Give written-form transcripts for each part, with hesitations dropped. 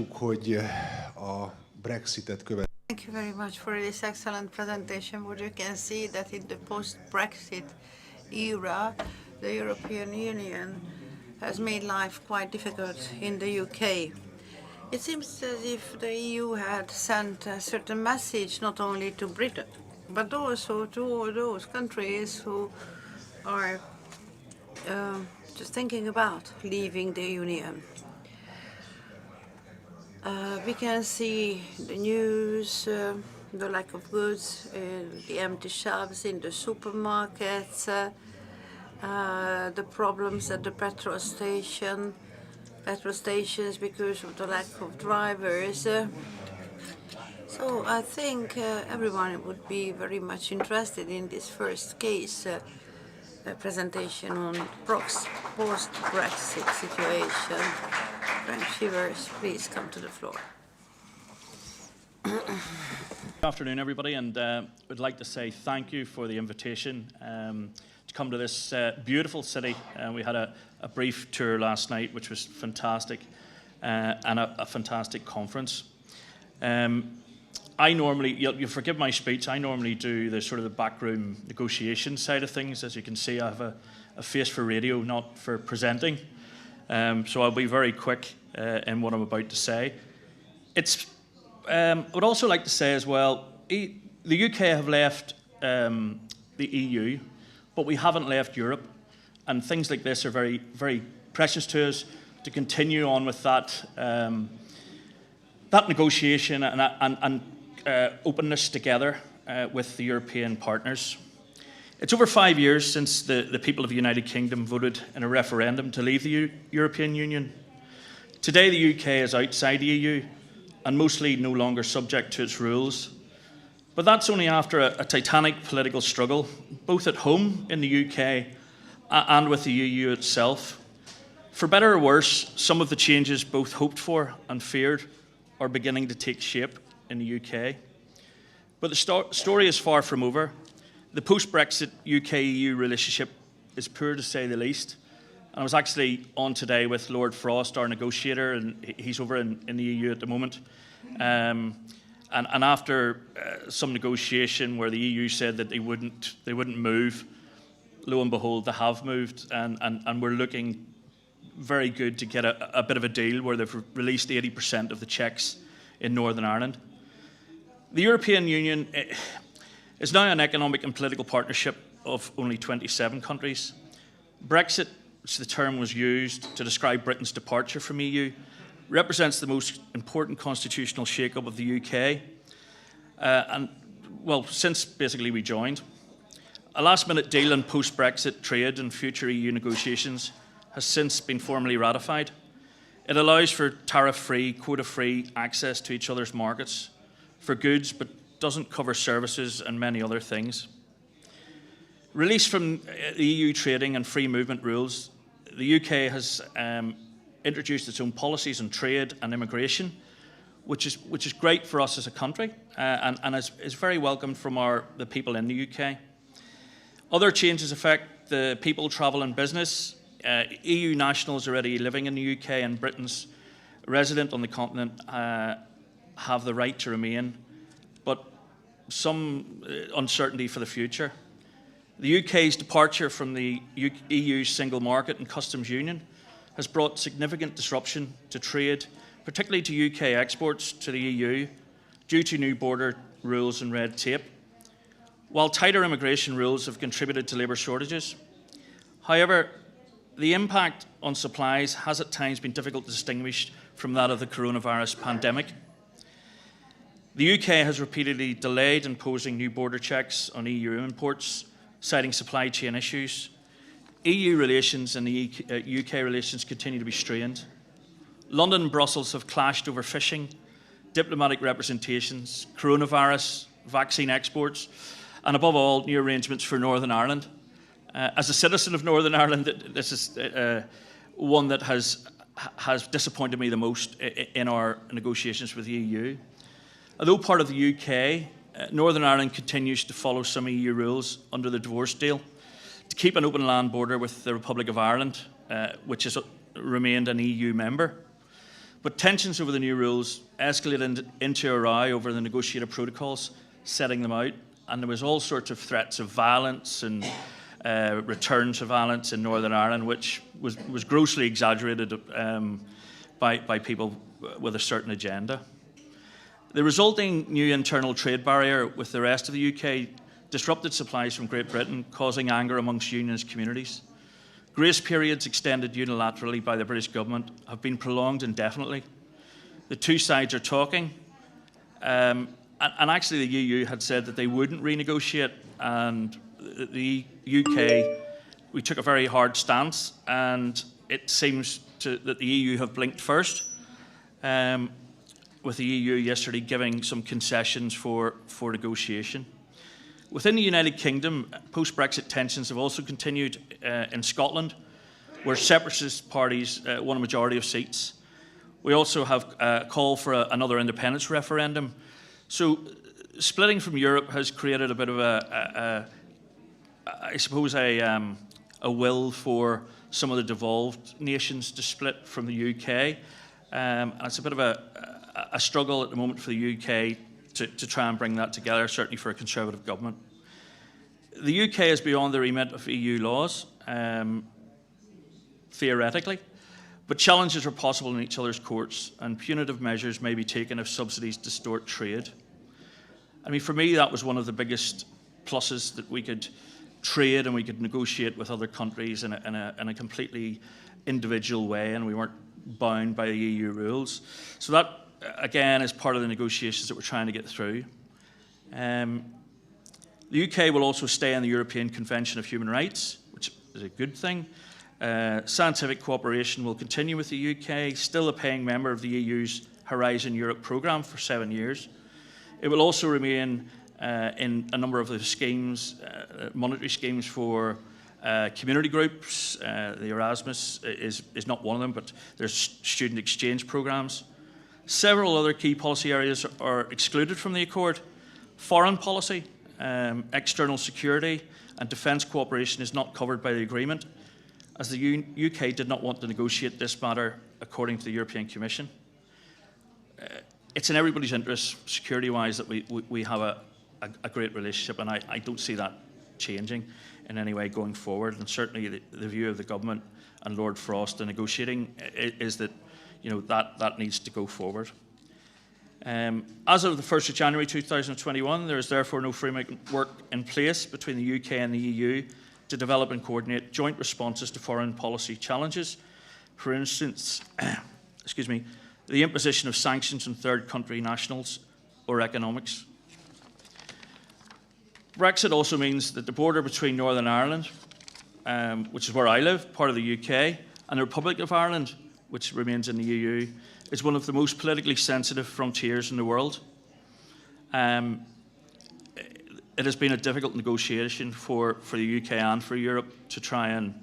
hogy a Brexitet követően. Thank you very much for this excellent presentation. What you can see that in the post-Brexit era, the European Union has made life quite difficult in the UK. It seems as if the EU had sent a certain message not only to Britain, but also to all those countries who are just thinking about leaving the Union. We can see the news, the lack of goods, the empty shelves in the supermarkets, the problems at the petrol stations because of the lack of drivers. So I think everyone would be very much interested in this first case presentation on post-Brexit situation. Shivers, please come to the floor. Good afternoon, everybody, and would like to say thank you for the invitation to come to this beautiful city. We had a brief tour last night, which was fantastic, and a fantastic conference. I normally, you'll forgive my speech, I normally do the sort of the backroom negotiation side of things. As you can see, I have a face for radio, not for presenting. So I'll be very quick in what I'm about to say. I would also like to say as well, the UK have left the EU, but we haven't left Europe, and things like this are very, very precious to us to continue on with that that negotiation and openness together with the European partners. It's over 5 years since the people of the United Kingdom voted in a referendum to leave the European Union. Today the UK is outside the EU and mostly no longer subject to its rules. But that's only after a titanic political struggle, both at home in the UK and with the EU itself. For better or worse, some of the changes both hoped for and feared are beginning to take shape in the UK. But the story is far from over. The post-Brexit UK-EU relationship is poor, to say the least. And I was actually on today with Lord Frost, our negotiator, and he's over in the EU at the moment. And after some negotiation where the EU said that they wouldn't move, lo and behold, they have moved, and we're looking very good to get a bit of a deal where they've released 80% of the Czechs in Northern Ireland. The European Union is now an economic and political partnership of only 27 countries. Brexit, which the term was used to describe Britain's departure from EU, represents the most important constitutional shake-up of the UK, since basically we joined. A last-minute deal on post-Brexit trade and future EU negotiations has since been formally ratified. It allows for tariff-free, quota-free access to each other's markets for goods, but doesn't cover services and many other things. Released from the EU trading and free movement rules, the UK has introduced its own policies on trade and immigration, which is great for us as a country and is very welcomed from the people in the UK. Other changes affect the people, travel and business. EU nationals already living in the UK and Britain's resident on the continent have the right to remain, but some uncertainty for the future. The UK's departure from the EU's single market and customs union has brought significant disruption to trade, particularly to UK exports to the EU, due to new border rules and red tape, while tighter immigration rules have contributed to labour shortages. However, the impact on supplies has at times been difficult to distinguish from that of the coronavirus pandemic. The UK has repeatedly delayed imposing new border checks on EU imports, citing supply chain issues. EU relations and the UK relations continue to be strained. London and Brussels have clashed over fishing, diplomatic representations, coronavirus, vaccine exports, and above all, new arrangements for Northern Ireland. As a citizen of Northern Ireland, this is one that has disappointed me the most in our negotiations with the EU. Although part of the UK, Northern Ireland continues to follow some EU rules under the divorce deal to keep an open land border with the Republic of Ireland, which has remained an EU member. But tensions over the new rules escalated into a row over the negotiated protocols, setting them out, and there was all sorts of threats of violence and return to violence in Northern Ireland, which was grossly exaggerated by people with a certain agenda. The resulting new internal trade barrier with the rest of the UK disrupted supplies from Great Britain, causing anger amongst unionist communities. Grace periods extended unilaterally by the British government have been prolonged indefinitely. The two sides are talking, and actually the EU had said that they wouldn't renegotiate, and the UK, we took a very hard stance, and it seems that the EU have blinked first, with the EU yesterday giving some concessions for negotiation. Within the United Kingdom, post-Brexit tensions have also continued in Scotland, where separatist parties won a majority of seats. We also have a call for another independence referendum. So splitting from Europe has created a bit of I suppose, a will for some of the devolved nations to split from the UK. And it's a bit of a struggle at the moment for the UK to try and bring that together, certainly for a Conservative government. The UK is beyond the remit of EU laws, theoretically, but challenges are possible in each other's courts, and punitive measures may be taken if subsidies distort trade. I mean, for me, that was one of the biggest pluses, that we could trade and we could negotiate with other countries in a completely individual way, and we weren't bound by the EU rules. So that, again, is part of the negotiations that we're trying to get through. The UK will also stay in the European Convention of Human Rights, which is a good thing. Scientific cooperation will continue with the UK, still a paying member of the EU's Horizon Europe programme for 7 years. It will also remain in a number of the schemes, monetary schemes for community groups. The Erasmus is not one of them, but there's student exchange programmes. Several other key policy areas are excluded from the Accord. Foreign policy, external security and defence cooperation is not covered by the agreement, as the UK did not want to negotiate this matter according to the European Commission. It's in everybody's interest, security-wise, that we have a great relationship, and I don't see that changing in any way going forward. And certainly the view of the government and Lord Frost in negotiating is that, you know, that needs to go forward. As of the 1st of January 2021, there is therefore no framework in place between the UK and the EU to develop and coordinate joint responses to foreign policy challenges. For instance, excuse me, the imposition of sanctions on third country nationals or economics. Brexit also means that the border between Northern Ireland, which is where I live, part of the UK, and the Republic of Ireland, which remains in the EU, is one of the most politically sensitive frontiers in the world. It has been a difficult negotiation for the UK and for Europe to try and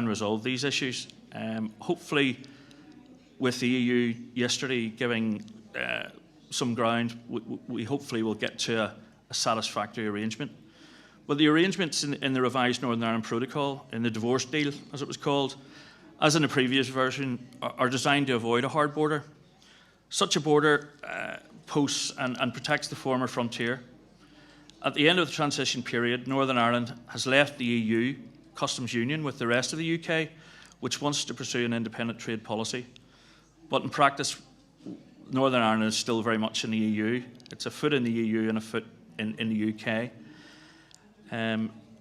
resolve these issues. Hopefully, with the EU yesterday giving some ground, we hopefully will get to a satisfactory arrangement. But the arrangements in the revised Northern Ireland Protocol, in the divorce deal, as it was called, as in the previous version, are designed to avoid a hard border. Such a border posts and protects the former frontier. At the end of the transition period, Northern Ireland has left the EU customs union with the rest of the UK, which wants to pursue an independent trade policy. But in practice, Northern Ireland is still very much in the EU. It's a foot in the EU and a foot in the UK.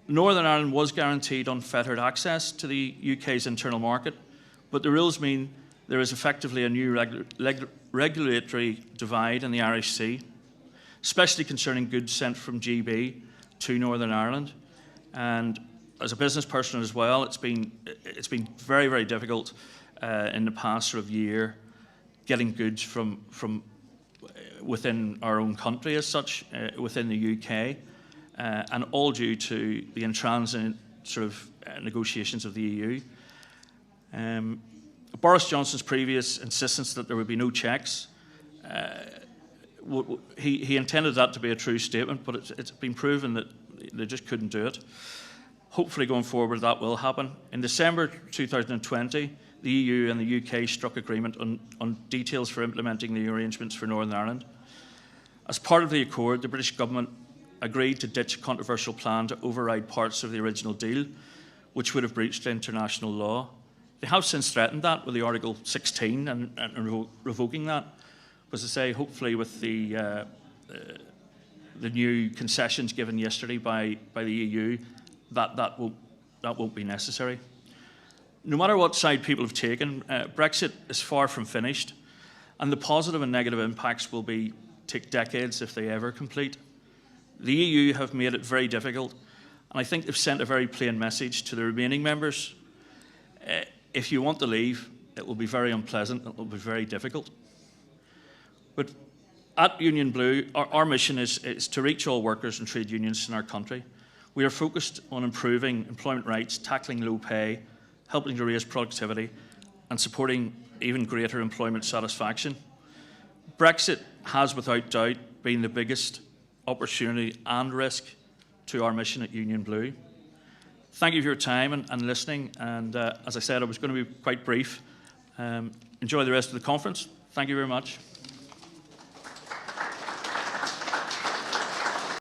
Northern Ireland was guaranteed unfettered access to the UK's internal market, but the rules mean there is effectively a new regulatory divide in the Irish Sea, especially concerning goods sent from GB to Northern Ireland. And as a business person as well, it's been very, very difficult in the past sort of year getting goods from within our own country as such, within the UK. And all due to the intransigent sort of negotiations of the EU. Boris Johnson's previous insistence that there would be no checks, he intended that to be a true statement, but it's been proven that they just couldn't do it. Hopefully going forward that will happen. In December 2020, the EU and the UK struck agreement on details for implementing the arrangements for Northern Ireland. As part of the accord, the British government agreed to ditch a controversial plan to override parts of the original deal, which would have breached international law. They have since threatened that with the Article 16 and revoking that. But as I say, hopefully with the new concessions given yesterday by the EU, that won't be necessary. No matter what side people have taken, Brexit is far from finished, and the positive and negative impacts will take decades if they ever complete. The EU have made it very difficult, and I think they've sent a very plain message to the remaining members. If you want to leave, it will be very unpleasant, it will be very difficult. But at Union Blue, our mission is to reach all workers and trade unions in our country. We are focused on improving employment rights, tackling low pay, helping to raise productivity, and supporting even greater employment satisfaction. Brexit has without doubt been the biggest opportunity and risk to our mission at Union Blue. Thank you for your time and listening, and as I said, I was going to be quite brief. Enjoy the rest of the conference. Thank you very much.